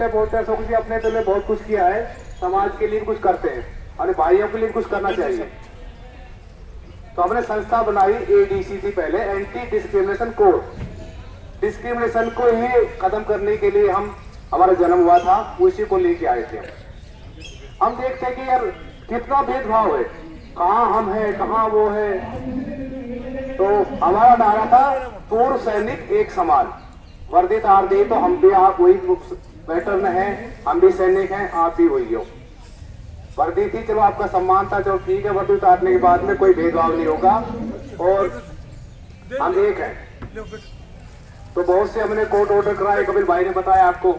बोलते हैं अशोक जी अपने तो बहुत कुछ किया है, समाज के लिए कुछ करते हैं और भाइयों के लिए कुछ करना चाहिए। तो हमने संस्था बनाई ADCC, पहले एंटी डिस्क्रिमिनेशन कोड। डिस्क्रिमिनेशन को ही खत्म करने के लिए हमारा जन्म हुआ था, उसी को लेके आए थे। हम देखते हैं कि यार कितना भेदभाव है, कहाँ हम हैं कहाँ वो है। तो हमारा नारा था पूर्व सैनिक एक समान, वर्दी तार दी तो हम भी आप वही वेटरन है, हम भी सैनिक हैं, आप भी वही हो। वर्दी थी, चलो आपका सम्मान था, चलो ठीक है, वर्दी उतारने के बाद में कोई भेदभाव नहीं होगा और हम एक हैं। तो बहुत से हमने कोर्ट ऑर्डर कराए, कपिल भाई ने बताया आपको,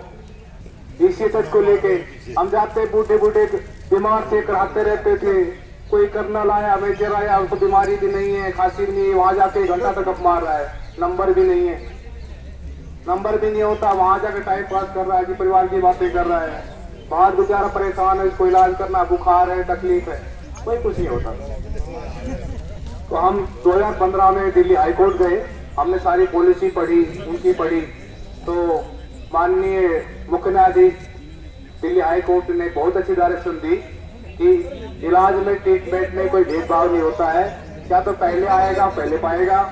DCHS को लेके हम जाते बूढ़े बूढ़े बीमार थे, कराते रहते थे। कोई कर्नल आया, मेजर आया, उसको बीमारी भी नहीं है, खांसी भी नहीं है, वहां जाके घंटा तक अप मार रहा है, नंबर भी नहीं है, नंबर भी नहीं होता, वहां जाके टाइम पास कर रहा है कि परिवार की बातें कर रहा है। बाहर बेचारा परेशान है, इसको इलाज करना, बुखार है, तकलीफ है, कोई कुछ नहीं होता। तो हम 2015 में दिल्ली हाईकोर्ट गए, हमने सारी पॉलिसी पढ़ी, उनकी पढ़ी। तो माननीय मुख्य न्यायाधीश दिल्ली हाईकोर्ट ने बहुत अच्छी डायरेक्शन दी कि इलाज में, ट्रीटमेंट में कोई भेदभाव नहीं होता है। क्या तो पहले आएगा पहले पाएगा,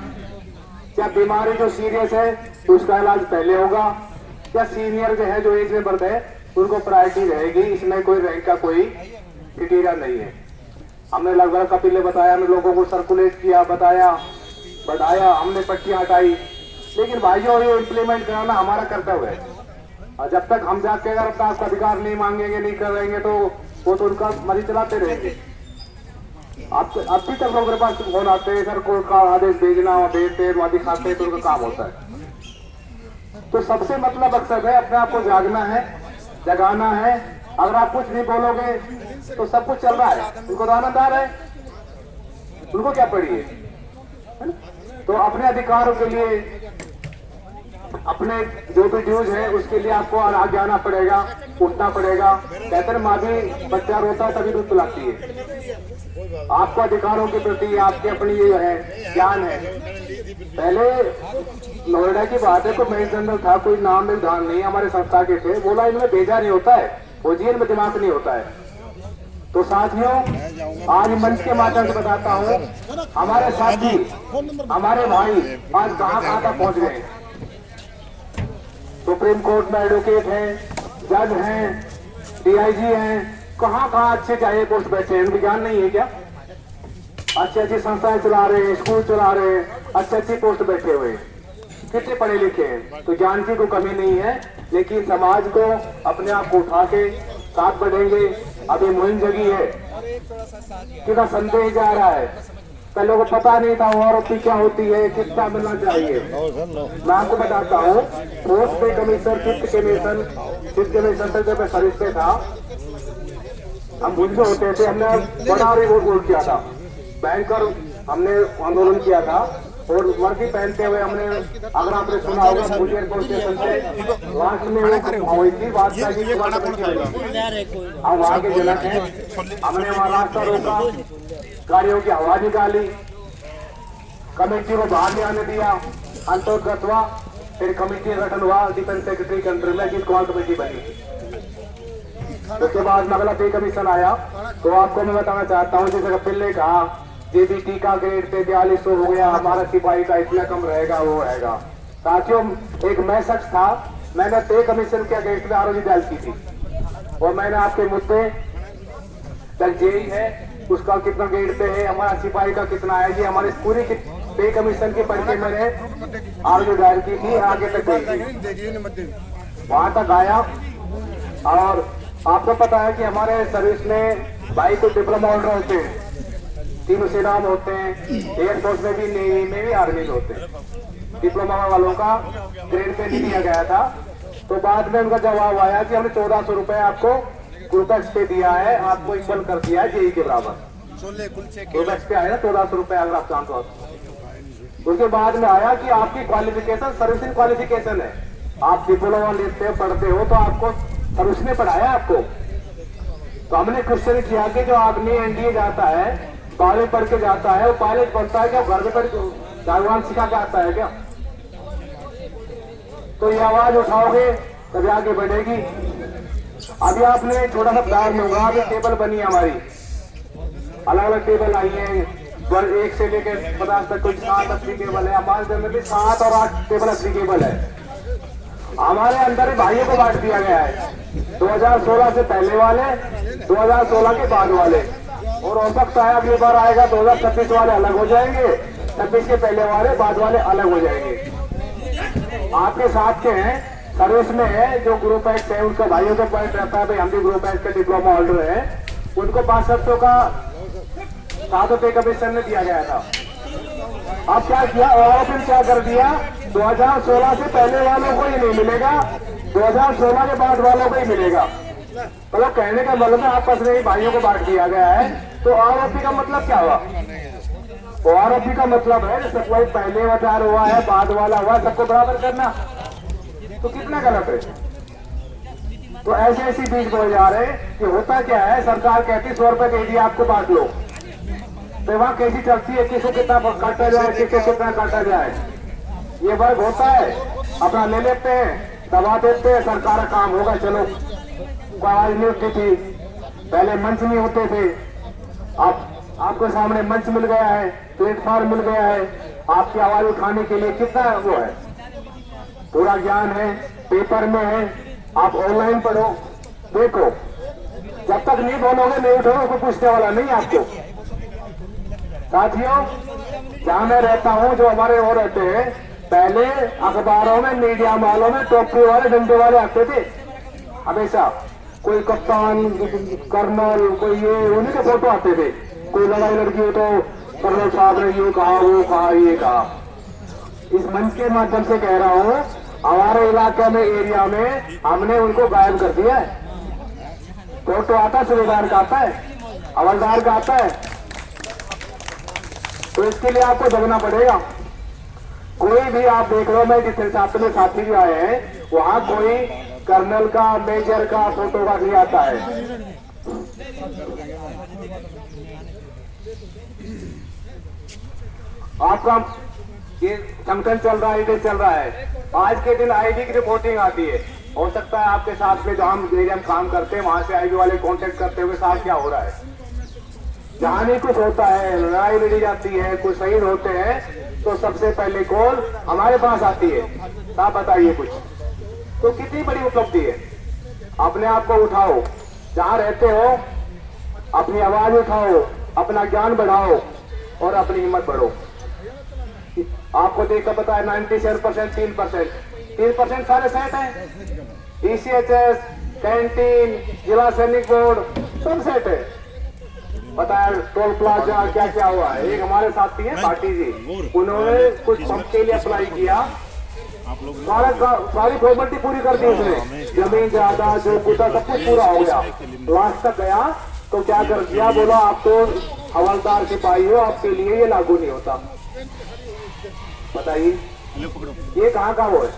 क्या बीमारी जो सीरियस है तो उसका इलाज पहले होगा, क्या सीनियर जो है, जो एज में बढ़ते हैं, उनको प्रायोरिटी रहेगी। इसमें कोई रैंक का कोई क्राइटेरिया नहीं है। हमने लगभग कपिल ने बताया, हमने लोगों को सर्कुलेट किया, बताया, बढ़ाया, हमने पट्टियां हटाई, लेकिन भाइयों ये इम्प्लीमेंट कराना हमारा कर्तव्य है। और जब तक हम जाके अगर अपना अधिकार नहीं मांगेंगे, नहीं करेंगे, तो वो तो उनका मरी चलाते रहेंगे। अब भी तक लोगों के पास फोन आते हैं, सर कोर्ट का आदेश भेजना, भेजते दिखाते हैं, तो उनका काम होता है। तो सबसे मतलब मकसद है अपने आप को जागना है, जगाना है। अगर आप कुछ नहीं बोलोगे तो सब कुछ चल रहा है, उनको तो आनंद आ रहा है, उनको क्या पड़ी है। तो अपने अधिकारों के लिए, अपने जो भी ड्यूज है उसके लिए आपको आगे आना पड़ेगा, उठना पड़ेगा। कहते हैं माँ भी बच्चा रोता है तभी दूध पिलाती है। आपको अधिकारों के प्रति आपके अपनी ये है ज्ञान है। पहले नोएडा की बात है, कोई मेजर जनरल था, कोई नाम निर्धारण नहीं, हमारे संस्था के थे, बोला इनमें भेजा नहीं होता है, फौजियन में दिमाग नहीं होता है। तो साथियों, आज मंच के माध्यम से बताता हूँ, हमारे साथी, हमारे भाई आज कहाँ तक पहुँच गए। सुप्रीम कोर्ट में एडवोकेट हैं, जज हैं, DIG हैं, कहाँ अच्छे चाहिए पोस्ट बैठे हैं, उनकी ज्ञान नहीं है क्या? अच्छी संस्थाएं चला रहे हैं, स्कूल चला रहे हैं, अच्छी पोस्ट बैठे हुए हैं, कितने पढ़े लिखे हैं। तो ज्ञान की कोई कमी नहीं है, लेकिन समाज को अपने आप को उठा के साथ बढ़ेंगे। अभी मुहिम जगी है, कितना संदेश जा रहा है, पहले को पता नहीं था औरत क्या होती है, कितना मिलना चाहिए। मैं आपको बताता हूँ, पोस्ट पे कमीशन, फिफ्थ कमीशन जब मैं सर्विस पे था, हम बुजुर्ग होते थे, हमने बड़ा रिवोल्ट किया था, बैंकर हमने आंदोलन किया था, और वर्दी पहनते हुए हमने, अगर आपने सुना होगा, मुजफ्फरपुर स्टेशन से लास्ट में हुई थी बात, हम वहाँ के जनक हैं। हमने वहाँ रास्ता रोका, गाड़ियों की हवा निकाली, कमेटी को बाहर नहीं आने दिया, अंतर्गत हुआ, फिर कमेटी का गठन हुआ डिफेंस सेक्रेटरी के अंडर में, अजीत कुमार कमेटी बनी। उसके बाद अगला पे कमीशन आया। तो आपको मैं बताना चाहता हूँ, जैसे कपिल ने कहा, JBT का ग्रेड पे 4200 हो गया, हमारा सिपाही का इतना कम रहेगा, वो रहेगा। साथियों, एक मैं शख्स था, मैंने पे कमीशन के अगेंस्ट में आरोप डाल की थी, और मैंने आपके मुद्दे तक जेई है, उसका कितना ग्रेड पे है, हमारा सिपाही का कितना है, ये हमारी पूरी पे कमीशन की पर्ची मैंने आरोप डाल की थी, आगे तक गई, वहां तक आया। और आपको पता है कि हमारे सर्विस में भाई को डिप्लोमा होल्डर होते हैं, तीनों सेना में होते हैं, एयरफोर्स में भी, नेवी में भी, आर्मी में होते हैं। डिप्लोमा वालों का ग्रेड पे नहीं दिया गया था। तो बाद में उनका जवाब आया कि हमने 1400 रुपए आपको क्रूटैक्स पे दिया है, आपको इक्वल कर दिया है जेई के बराबर। क्रूटैक्स पे आया ना 1400 रुपए, अगर आप जानते हो। उसके बाद में आया कि आपकी क्वालिफिकेशन सर्विसिंग क्वालिफिकेशन है, आप डिप्लोमा लेते हो, पढ़ते हो, तो आपको सर्विस ने पढ़ाया आपको। तो हमने क्वेश्चन किया कि जो आदमी NDA जाता है, 12वीं पढ़ के जाता है, वो पायलट बनता है क्या, घर में पढ़ भगवान सिखा के आता है क्या? तो ये आवाज उठाओगे तभी आगे बढ़ेगी। अभी आपने छोटा सा उदाहरण होगा, अभी टेबल बनी है हमारी, अलग अलग टेबल आई है, 1 से लेकर 50 तक, कुछ 7 एप्लीकेबल है। हमारे घर में 7 और 8 टेबल एप्लीकेबल है। हमारे अंदर भाइयों को बांट दिया गया है, 2016 से पहले वाले, 2016 के बाद वाले, और हो सकता है अगली बार आएगा 2026 वाले अलग हो जाएंगे, 26 के पहले वाले बाद वाले अलग हो जाएंगे। आपके साथ के हैं, सर्विस में है, जो ग्रुप एक्ट है उनका भाइयों का पॉइंट रहता है, भाई हम भी ग्रुप एक्ट के डिप्लोमा होल्डर है, उनको 6500 का 7 पे कमीशन ने दिया गया था। अब क्या किया, और फिर क्या कर दिया, 2016 से पहले वालों को ही नहीं मिलेगा, 2016 के बाद वालों को ही मिलेगा। मतलब कहने का मतलब है आपस में ही भाइयों को बांट दिया गया है। तो आरोपी का मतलब क्या हुआ, आरोपी का मतलब है जैसे कोई पहले वटार हुआ है, बाद वाला हुआ, सबको बराबर करना, तो कितना गलत है। तो ऐसे ऐसी बीच बोले जा रहे कि होता क्या है, सरकार कहती 100 रुपए दे दिया आपको बांट लो, तो वहां कैसी चलती है, किसको कितना काटा जाए, किसको कितना काटा जाए, ये वर्ग होता है। अपना ले लेते हैं, दबा देते हैं, सरकार का काम होगा, चलो। कोई आवाज नहीं उठती थी, पहले मंच नहीं होते थे, अब आपके सामने मंच मिल गया है, प्लेटफॉर्म मिल गया है, आपकी आवाज उठाने के लिए कितना वो है, पूरा ज्ञान है, पेपर में है, आप ऑनलाइन पढ़ो, देखो। जब तक नहीं बोलोगे, नहीं उठोगे, कोई पूछने वाला नहीं आपको। साथियों, जहां मैं रहता हूं, जो हमारे वो रहते हैं, पहले अखबारों में, मीडिया वालों में टोपी वाले, डंडे वाले आते थे हमेशा, कोई कप्तान, कर्नल, कोई ये, उन्हीं के फोटो आते थे। कोई लड़ाई लड़की हो तो कर्नल साहब ने ये कहा, वो कहा, ये कहा। इस मंच के माध्यम से कह रहा हूं, हमारे इलाके में, एरिया में हमने उनको गायब कर दिया है। फोटो आता है, सूबेदार का आता है, हवलदार का आता है, तो इसके लिए आपको जगना पड़ेगा। कोई भी आप देख लो, मैं जिस छात्र में साथी भी आए हैं, वहां कोई कर्नल का, मेजर का फोटो का नहीं आता है। आपका ये संगठन चल रहा है, ये चल रहा है, आज के दिन आईडी की रिपोर्टिंग आती है। हो सकता है आपके साथ में जो हम एरिया में काम करते हैं, वहां से आईडी वाले कांटेक्ट करते हुए साथ क्या हो रहा है। जहां भी कुछ होता है, लड़ाई लड़ी जाती है, कुछ शहीद होते हैं, तो सबसे पहले कॉल हमारे पास आती है, आप बताइए कुछ। तो कितनी बड़ी उपलब्धि है। अपने आप को उठाओ, जहां रहते हो अपनी आवाज उठाओ, अपना ज्ञान बढ़ाओ और अपनी हिम्मत बढ़ो। आपको देखकर पता है 97%, 3% सारे सेट हैं, DCHS, कैंटीन, जिला सैनिक बोर्ड, सब सेट है। पता है टोल प्लाजा क्या क्या हुआ है। एक हमारे साथी है पार्टी जी, उन्होंने कुछ पंप के लिए अप्लाई किया, सारी फॉर्मेलिटी पूरी कर दी उसने, जमीन जायदाद जो कुछ सब कुछ पूरा हो गया। लास्ट तक गया तो क्या कर दिया, बोला आप तो हवलदार सिपाही हो, आपके लिए ये लागू नहीं होता। बताइए ये कहाँ का वो है।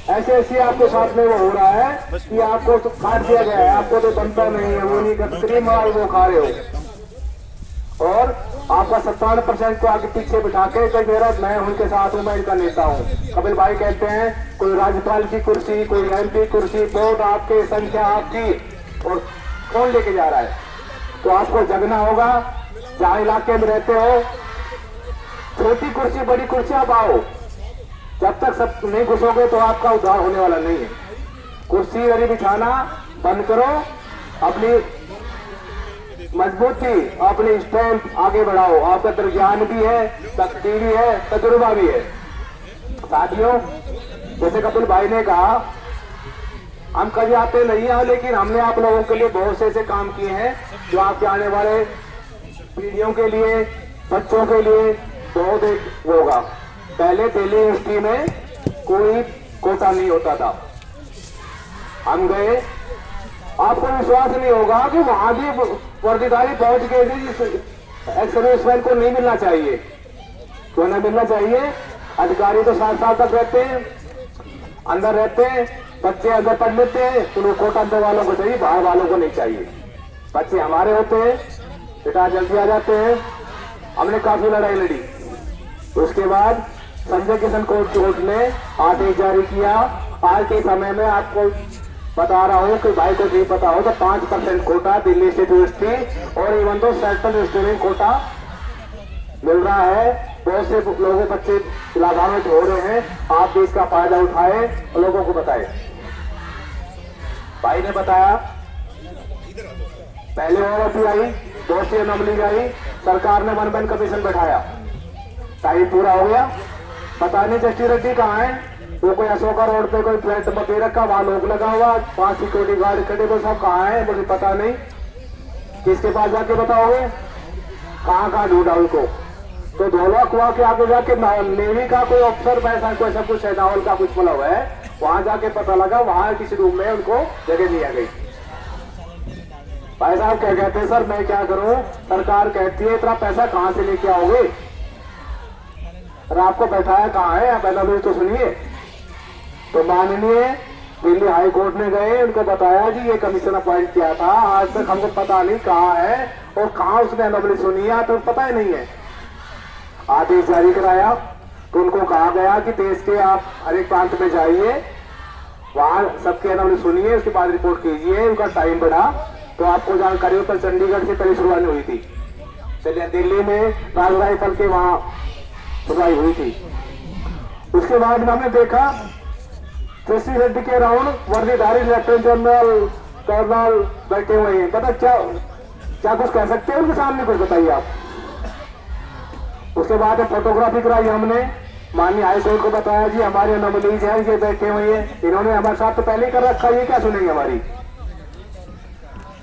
ऐसे आपके साथ में वो हो रहा है कि आपको तो काट दिया गया है, आपको तो बनता नहीं है, वो नहीं करते, माल वो खा रहे हो, और आपका 57% को आगे पीछे बिठा के कई मेरा मैं उनके साथ हूँ, मैं इनका नेता हूँ। कपिल भाई कहते हैं कोई राज्यपाल की कुर्सी, कोई MP कुर्सी, वोट आपके, संख्या आपकी, और कौन लेके जा रहा है। तो आपको जगना होगा, जहाँ इलाके में रहते हो, छोटी कुर्सी बड़ी कुर्सी आप आओ, जब तक सब नहीं घुसोगे तो आपका उद्धार होने वाला नहीं है। कुर्सी वाली बिछाना बंद करो, अपनी मजबूती, अपनी स्ट्रेंथ आगे बढ़ाओ। आपका अंदर ज्ञान भी है, शक्ति भी है, तजुर्बा भी है। साथियों, जैसे कपिल भाई ने कहा, हम कभी आते नहीं हैं, लेकिन हमने आप लोगों के लिए बहुत से ऐसे काम किए हैं जो आपके आने वाले पीढ़ियों के लिए, बच्चों के लिए बहुत एक होगा। पहले दिल्ली यूनिवर्सिटी में कोई कोटा नहीं होता था, हम गए, आपको विश्वास नहीं होगा कि वहां भी वर्दीधारी पहुंच गए थे जिस एक्स सर्विसमैन को नहीं मिलना चाहिए। क्यों नहीं मिलना चाहिए? अधिकारी तो 7 साल तक रहते हैं, अंदर रहते हैं, बच्चे अंदर पढ़ लेते हैं, उनको कोटा अंदर वालों को चाहिए, बाहर वालों को नहीं चाहिए। बच्चे हमारे होते हैं, रिटायर जल्दी आ जाते हैं। हमने काफी लड़ाई लड़ी, उसके बाद संजय किशन कोर्ट ने आदेश जारी किया। आज के समय में आपको बता रहा हूँ कि भाई को नहीं पता हो तो 5% कोटा दिल्ली स्टेट यूनिवर्सिटी और इवन तो सेंट्रल स्टूडेंट कोटा मिल रहा है। बहुत से लोगों बच्चे लाभान्वित हो रहे हैं। आप भी इसका फायदा उठाए और लोगों को बताएं। भाई ने बताया पहले और आई, दूसरी अनोमली आई, सरकार ने वन मैन कमीशन बैठाया, टाइम पूरा हो गया। पता नहीं जस्टिस रेड्डी कहाँ है, वो कोई अशोका रोड पे कोई फ्लैट नंबर 13 का वहां लोग लगा हुआ, 5 सिक्योरिटी गार्ड खड़े, वो सब कहाँ है मुझे पता नहीं। किसके पास जाके बताओगे कहाँ कहाँ ढूंढा उनको? तो धोला कुआ के आगे जाके नेवी का कोई अफसर पैसा कोई सब कुछ नावल का कुछ मतलब है, वहां जाके पता लगा वहां किसी रूम में उनको जगह दी गई। भाई साहब क्या कहते हैं, सर मैं क्या करूं, सरकार कहती है इतना पैसा कहां से लेके आओगे, और आपको बैठाया कहाँ है, आप एनालिस तो सुनिए। तो माननीय दिल्ली हाई कोर्ट में गए, उनको बताया जी ये कमीशन अपॉइंट किया था, आज तक हमको पता नहीं कहाँ है और कहाँ उसने एनालिस सुनी है, तो पता ही नहीं है। आदेश जारी कराया तो उनको कहा गया कि देश के आप हर एक प्रांत में जाइए, वहां सबके एनालिस सुनिए, उसके बाद रिपोर्ट कीजिए। उनका टाइम बढ़ा तो आपको जानकारी हो पर चंडीगढ़ से पहले शुरुआत हुई थी, चलिए दिल्ली में राज राइफल के वहां सुनवाई हुई थी। उसके बाद में हमने देखा जस्टिस रेड्डी के राउंड वर्दीधारी लेफ्टिनेंट जनरल कर्नल बैठे हुए हैं। पता क्या कुछ कह सकते हैं उनके सामने, कुछ बताइए आप। उसके बाद फोटोग्राफी कराई हमने, माननीय हाई कोर्ट को बताया जी हमारे अनोमलीज हैं, ये बैठे हुए हैं, इन्होंने हमारे साथ तो पहले ही कर रखा, ये क्या सुनेंगे हमारी।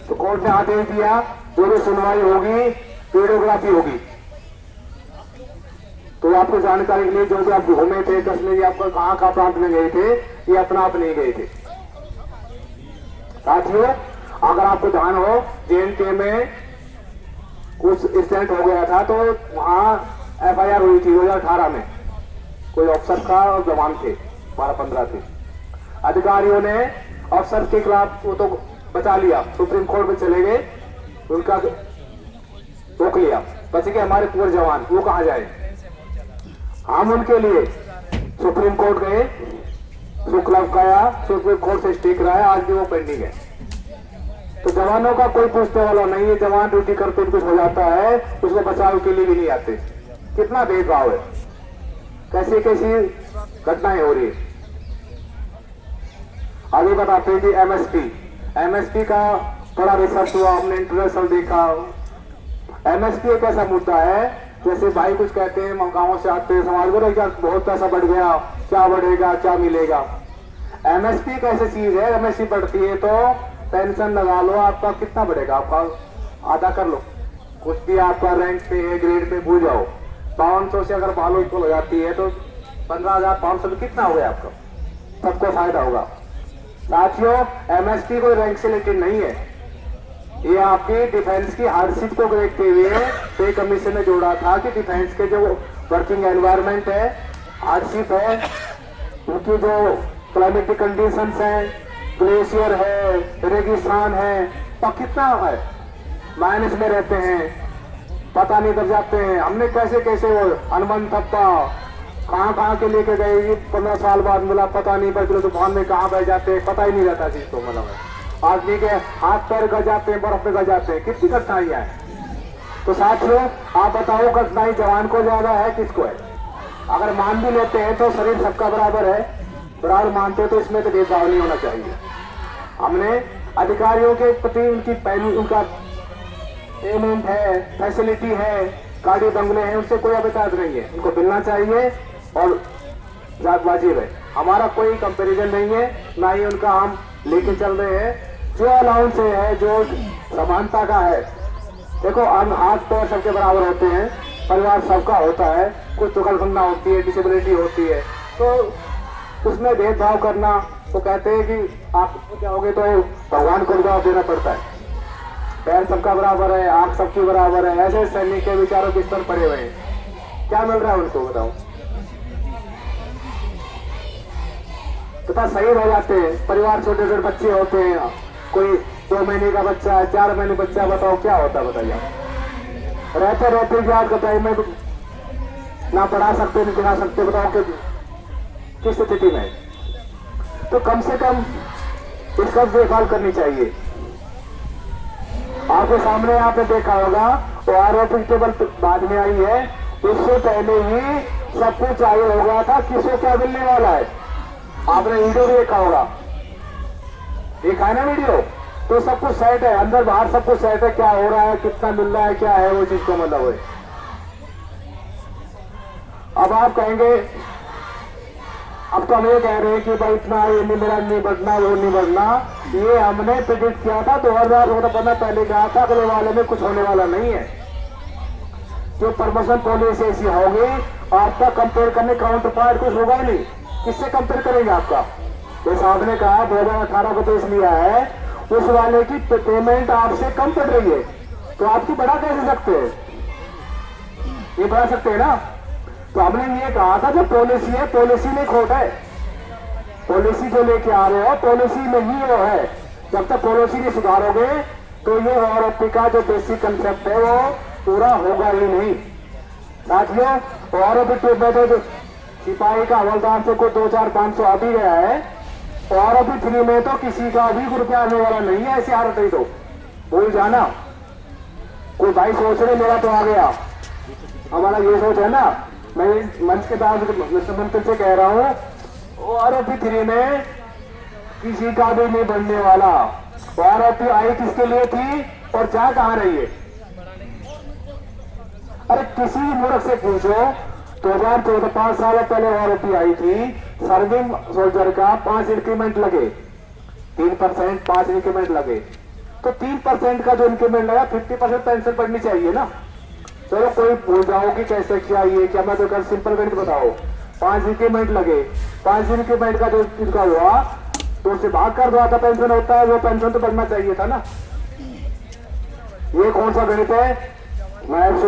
तो कोर्ट ने आदेश दिया पूरी सुनवाई होगी, वीडियोग्राफी होगी। तो आपको जानकारी के लिए जो भी आप घूमे थे कसने, आपको कहाँ कहाँ प्रांत में गए थे, ये अपना आप नहीं गए थे। साथियों अगर आपको ध्यान हो JNK में कुछ इंसिडेंट हो गया था, तो वहां FIR हुई थी 2018 में, कोई अफसर का और जवान थे 12-15 थे। अधिकारियों ने अफसर के खिलाफ वो तो बचा लिया, सुप्रीम कोर्ट में चले गए, उनका रोक लिया, बच गए हमारे पूरे जवान, वो कहाँ जाए। हम उनके लिए सुप्रीम कोर्ट गए, सुखलाभ खाया, सुप्रीम कोर्ट से स्टे कराया, आज भी वो पेंडिंग है। तो जवानों का कोई पूछने वाला नहीं है, जवान ड्यूटी करते कुछ हो जाता है उसको बचाव के लिए भी नहीं आते। कितना भेदभाव है, कैसी कैसी घटनाएं हो रही है। आगे बताते हैं जी MSP का बड़ा रिसर्च हुआ, हमने इंटरनेशनल देखा। MSP एक ऐसा मुद्दा है, जैसे भाई कुछ कहते हैं गांवों से आते हैं, समाज बोले क्या बहुत पैसा बढ़ गया, क्या बढ़ेगा, क्या मिलेगा। MSP एक ऐसी चीज है, MSP बढ़ती है तो पेंशन लगा लो, आपका कितना बढ़ेगा, आपका आधा कर लो, कुछ भी आपका रैंक पे है, ग्रेड पे भूल जाओ। 500 से अगर बालों को लगाती है तो 15,500 कितना हो गया आपका, सबको फायदा होगा। साथियों MSP कोई रैंक से रिलेटेड नहीं है, ये आपकी डिफेंस की हार्डशिप को देखते हुए पे कमीशन ने जोड़ा था कि डिफेंस के जो वर्किंग एनवायरनमेंट है, हार्डशिप है, उनकी जो क्लाइमेटिक कंडीशंस हैं, ग्लेशियर है, रेगिस्तान है, तो कितना है, माइनस में रहते हैं, पता नहीं दब जाते हैं। हमने कैसे कैसे वो हनुमान थप्पा कहाँ के लेके गए, 15 साल बाद मिला, पता नहीं बच तूफान में कहाँ बह जाते हैं, पता ही नहीं रहता चीज तो मतलब आदमी के हाथ पैर गल जाते हैं, बर्फ में गल जाते हैं, कितनी कठिनाइयां है। तो साथियों आप बताओ कठिनाई जवान को ज्यादा है किसको है। अगर मान भी लेते हैं तो शरीर सबका बराबर है, बराबर मानते हो तो इसमें तो भेदभाव नहीं होना चाहिए। हमने अधिकारियों के प्रति उनकी पहली उनका पेमेंट है, फैसिलिटी है, गाड़ी बंगले हैं, उनसे कोई अभिताज नहीं है, उनको मिलना चाहिए और वाजिब है। हमारा कोई कंपैरिजन नहीं है, ना ही उनका हम लेके चल रहे हैं। जो अलाउंस है, जो समानता का है, देखो हम हाथ पैर सबके बराबर होते हैं, परिवार सबका होता है, कुछ दुखलगंदा होती है, डिसेबिलिटी होती है, तो उसमें भेदभाव करना, तो कहते हैं कि आप क्या होगे तो भगवान को जवाब देना पड़ता है। पैर सबका बराबर है, आंख सबकी बराबर है, ऐसे सैनिक के विचारों के स्तर पड़े हुए हैं। क्या मिल रहा है उनको बताओ, पता सही हो जाते हैं। परिवार छोटे छोटे बच्चे होते हैं, कोई 2 महीने का बच्चा है, 4 महीने बच्चा, बताओ क्या होता है, बताइए। रहते रहते याद बताइए, मैं ना पढ़ा सकते, नहीं गिना सकते, बताओ कि किस स्थिति में। तो कम से कम इसका देखभाल करनी चाहिए। आपके सामने आपने देखा होगा तो आरोपी टेबल बाद में आई है, इससे पहले ही सब कुछ चालू हो गया था किसको क्या मिलने वाला है। आपने वीडियो भी देखा होगा, देखा है ना वीडियो, तो सब कुछ सेट है, अंदर बाहर सब कुछ सेट है, क्या हो रहा है, कितना मिल रहा है, क्या है वो चीज को मतलब है। अब आप कहेंगे, अब तो हम ये कह रहे हैं कि भाई इतना ये नहीं मेरा नहीं बढ़ना, वो नहीं बढ़ना, ये हमने प्रेडिक्ट किया था 2015 पहले कहा था अगले वाले में कुछ होने वाला नहीं है। जो प्रमोशन पॉलिसी ऐसी होगी आपका कंपेयर करने काउंटर पार्ट कुछ होगा ही नहीं, किससे कंपेयर करेंगे आपका। जैसा आपने कहा 2018 को तो इसलिए है उस वाले की पेमेंट आपसे कम पड़ रही है, तो आपकी बढ़ा कैसे सकते हैं, ये बढ़ा सकते हैं ना। तो हमने ये कहा था जो पॉलिसी है पॉलिसी में खोट है, पॉलिसी जो लेके आ रहे हो पॉलिसी में ही वो है। जब तक पॉलिसी नहीं सुधारोगे तो ये आरोपी का जो बेसिक कंसेप्ट है वो पूरा होगा ही नहीं। साथियों आरोपी टू में जो सिपाही का हवलदार से कोई 2-4-500 आ भी गया है, आरोपी 3 में तो किसी का भी रुपया आने वाला नहीं है। ऐसी हालत है तो भूल जाना। कोई भाई सोच रहे मेरा तो आ गया, हमारा ये सोच है ना। मैं मंच के बाद मंत्री से कह रहा हूं आरोपी 3 में किसी का भी नहीं बनने वाला। आरोपी आई किसके लिए थी और जा कहां रही है। अरे किसी मूर्ख से पूछो 2014 5 साल पहले आरोपी आई थी, सर्विंग सोल्जर का 5 इंक्रीमेंट लगे, 3% 5 इंक्रीमेंट लगे, तो 3% का जो इंक्रीमेंट लगा 50% पेंशन पड़नी चाहिए ना। चलो कोई भूल जाओ कि कैसे क्या ये क्या, मैं तो कर सिंपल करके बताओ 5 इंक्रीमेंट लगे, 5 इंक्रीमेंट का जो इनका हुआ तो उससे भाग कर दो आता पेंशन होता है, वो पेंशन तो बढ़ना चाहिए था ना। ये कौन सा गणित है। नायब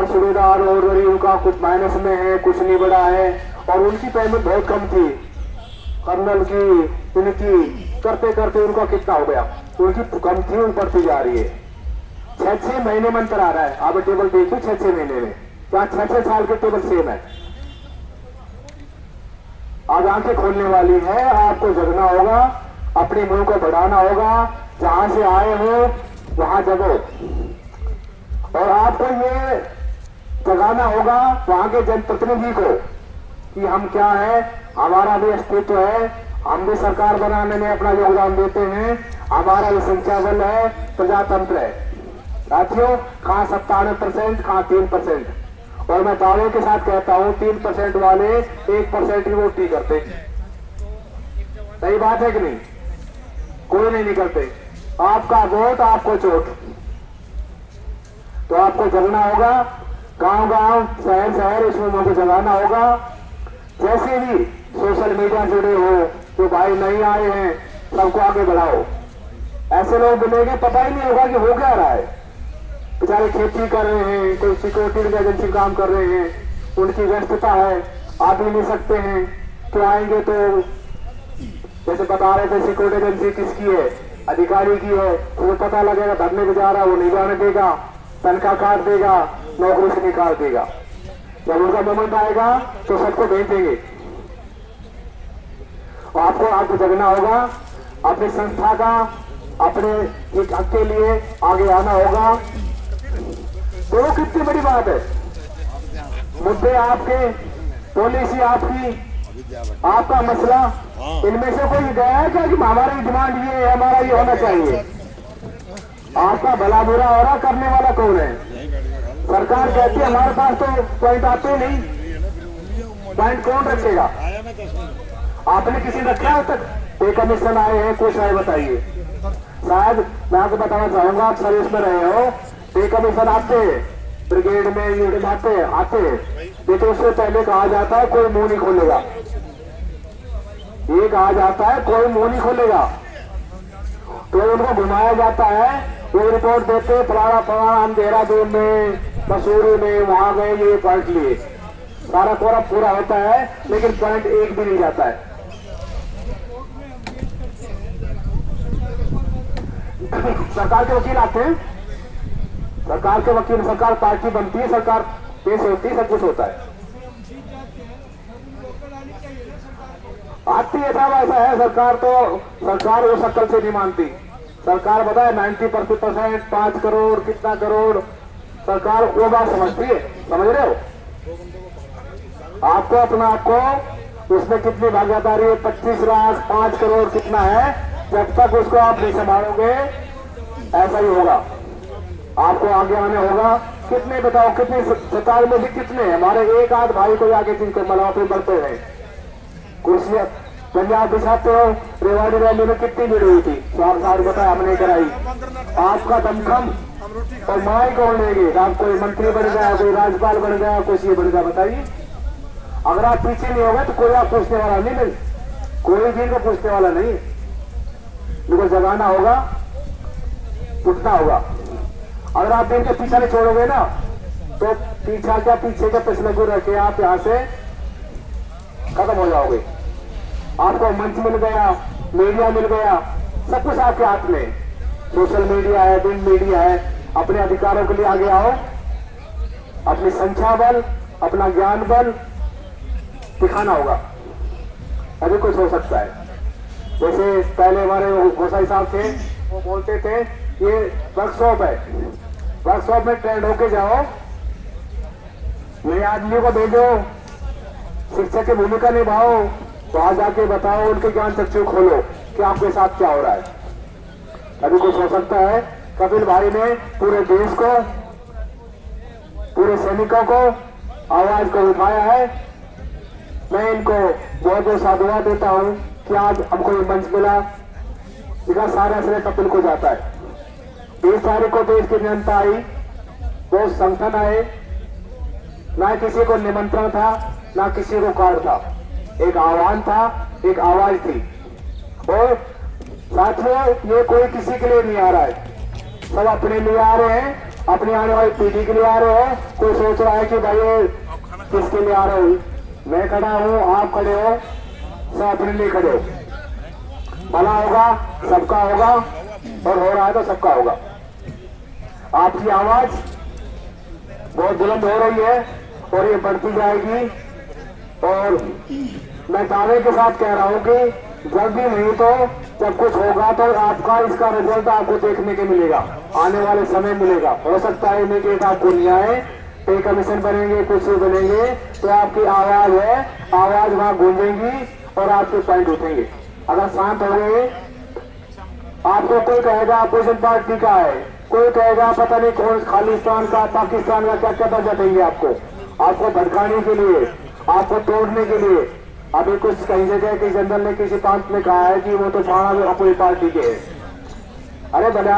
सूबेदार और उनका कुछ माइनस में है, कुछ नहीं बढ़ा है, और उनकी पेमेंट बहुत कम थी, कर्नल की इनकी करते करते उनका कितना हो गया, उनकी कम थी उन बढ़ती जा रही है। 6-6 महीने में अंतर आ रहा है। आप टेबल देखिए 6-6 महीने में, क्या 6-6 साल के टेबल सेम है। आज आंखें खोलने वाली है, आपको जगना होगा, अपने मुंह को बढ़ाना होगा, जहां से आए हो वहां जगो, और आपको ये जगाना होगा वहां के जनप्रतिनिधि को कि हम क्या है, हमारा भी अस्तित्व है, हम भी सरकार बनाने में अपना योगदान देते हैं, हमारा भी संख्या बल है, प्रजातंत्र है। साथियों कहां 97%, कहां 3%, और मैं दावे के साथ कहता हूं 3% वाले 1% की वोट नहीं करते। सही बात है कि नहीं, कोई नहीं निकलते। आपका वोट आपको चोट, तो आपको जगना होगा, गांव गांव शहर शहर इस मुंह को जगाना होगा। जैसे भी सोशल मीडिया जुड़े हो तो भाई नहीं आए हैं सबको आगे बढ़ाओ। ऐसे लोग मिलेंगे पता ही नहीं होगा कि हो क्या रहा है, बेचारे खेती कर रहे हैं, कोई सिक्योरिटी एजेंसी काम कर रहे हैं, उनकी व्यस्तता है, आ भी नहीं सकते हैं, तो आएंगे तो जैसे बता रहे थे सिक्योरिटी एजेंसी किसकी है, अधिकारी की है, तो पता लगेगा धरने में जा रहा वो नहीं जाने देगा, तनख्वाह काट देगा, नौकरी से निकाल देगा। जब उनका मोमेंट आएगा तो सबको भेज देंगे। आपको जगना होगा, अपनी संस्था का अपने एक हक के लिए आगे आना होगा। तो वो कितनी बड़ी बात है, मुद्दे आपके, पॉलिसी आपकी, आपका मसला, इनमें से कोई गया है क्या कि हमारी डिमांड ये है, हमारा ये होना चाहिए। आपका भला बुरा हो रहा करने वाला कौन है। सरकार कहती है हमारे पास तो पॉइंट आते नहीं, पॉइंट कौन रखेगा। आपने किसी रखा है तक, पे कमीशन आए हैं कुछ आए बताइए। शायद मैं आपको बताना चाहूंगा, आप सर्विस में रहे हो, पे कमीशन आते हैं ब्रिगेड में, ये आते हैं, लेकिन उससे पहले कहा जाता है कोई मुंह नहीं खोलेगा, ये कहा जाता है कोई मुंह नहीं खोलेगा, तो उनको घुमाया जाता है, वो रिपोर्ट देते फलाना फलाना हम देहरादून में, मसूरी में वहां गए, ये पॉइंट लिए, सारा कोरा पूरा होता है लेकिन पॉइंट एक भी नहीं जाता है। सरकार के वकील आते हैं, सरकार के वकील, सरकार पार्टी बनती है, सरकार पेश होती है, सब कुछ होता है, आती है साहब, ऐसा है सरकार, तो सरकार वो शक्ल से नहीं मानती। सरकार बताए 90% 5 करोड़ कितना करोड़, सरकार वो बात समझती है, समझ रहे हो। आपको अपना आपको उसमें कितनी भागीदारी है, 25 लाख 5 करोड़ कितना है, जब तक उसको आप नहीं संभालोगे ऐसा ही होगा। आपको आगे आने होगा। कितने बताओ, कितने 17 में से कितने हमारे एक आध भाई को जाके जिनको मलाव पे बढ़ते हैं, कुर्सियां पंजाब बिछाते हो, रेवाड़ी रैली में कितनी भीड़ हुई थी, सारी बताया हमने कराई। आपका दमखम और माई कौन लेंगे, आप कोई मंत्री बन गया, कोई राज्यपाल बन गया, कोई सीएम बन गया, बताइए। अगर आप पीछे नहीं होगा तो कोई आप पूछने वाला नहीं, मिल कोई भी इनको पूछने वाला नहीं। इनको जगाना होगा, उठना होगा। अगर आप इनके पीछा नहीं छोड़ोगे ना तो पीछा क्या पीछे का पिछले को रखे आप यहाँ से खत्म हो जाओगे। आपको मंच मिल गया, मीडिया मिल गया, सब कुछ आपके हाथ में, सोशल मीडिया है, प्रिंट मीडिया है। अपने अधिकारों के लिए आगे आओ, अपनी संख्या बल, अपना ज्ञान बल दिखाना होगा, अभी कुछ हो सकता है। जैसे पहले हमारे गोसाई साहब थे, वो बोलते थे ये वर्कशॉप है, वर्कशॉप में ट्रेंड होके जाओ, नए आदमियों को भेजो, शिक्षक की भूमिका निभाओ, वहां जाके बताओ, उनके ज्ञान चक्षु खोलो कि आपके साथ क्या हो रहा है। अभी कुछ हो सकता है। कपिल भाई ने पूरे देश को, पूरे सैनिकों को आवाज को उठाया है। मैं इनको बहुत बहुत साधुवाद देता हूं कि आज हमको ये मंच मिला, इसका सारा श्रेय कपिल को जाता है। 20 तारीख को देश की जनता आई, बहुत संगठन आए, ना किसी को निमंत्रण था, ना किसी को कार्ड था, एक आह्वान था, एक आवाज थी। और साथियों, ये कोई किसी के लिए नहीं आ रहा है, सब अपने लिए आ रहे हैं, अपनी आने वाली पीढ़ी के लिए आ रहे हैं। कोई सोच रहा है कि भाई ये किसके लिए आ रहा हूं, मैं खड़ा हूं, आप खड़े हो, सब अपने लिए खड़े हो। भला होगा सबका होगा, और हो रहा है तो सबका होगा। आपकी आवाज बहुत बुलंद हो रही है और ये बढ़ती जाएगी। और मैं दावे के साथ कह रहा हूं कि जल्दी नहीं तो जब कुछ होगा तो आपका इसका रिजल्ट आपको देखने के मिलेगा, आने वाले समय मिलेगा। हो सकता है नहीं कि आपको नहीं आए, पे कमीशन बनेंगे, कुछ बनेंगे, तो आपकी आवाज है, आवाज वहां गूंजेगी और आपके पॉइंट उठेंगे। अगर शांत हो गए, आपको कोई कहेगा अपोजिशन पार्टी का है, कोई कहेगा पता नहीं कौन खालिस्तान का, पाकिस्तान का, क्या क्या दर्जा देंगे आपको भड़काने के लिए, आपको तोड़ने के लिए। अभी कुछ कहीं जगह किसी जनरल ने किसी प्रांत में कहा है कि वो तो थाना में अपनी पार्टी के है। अरे भले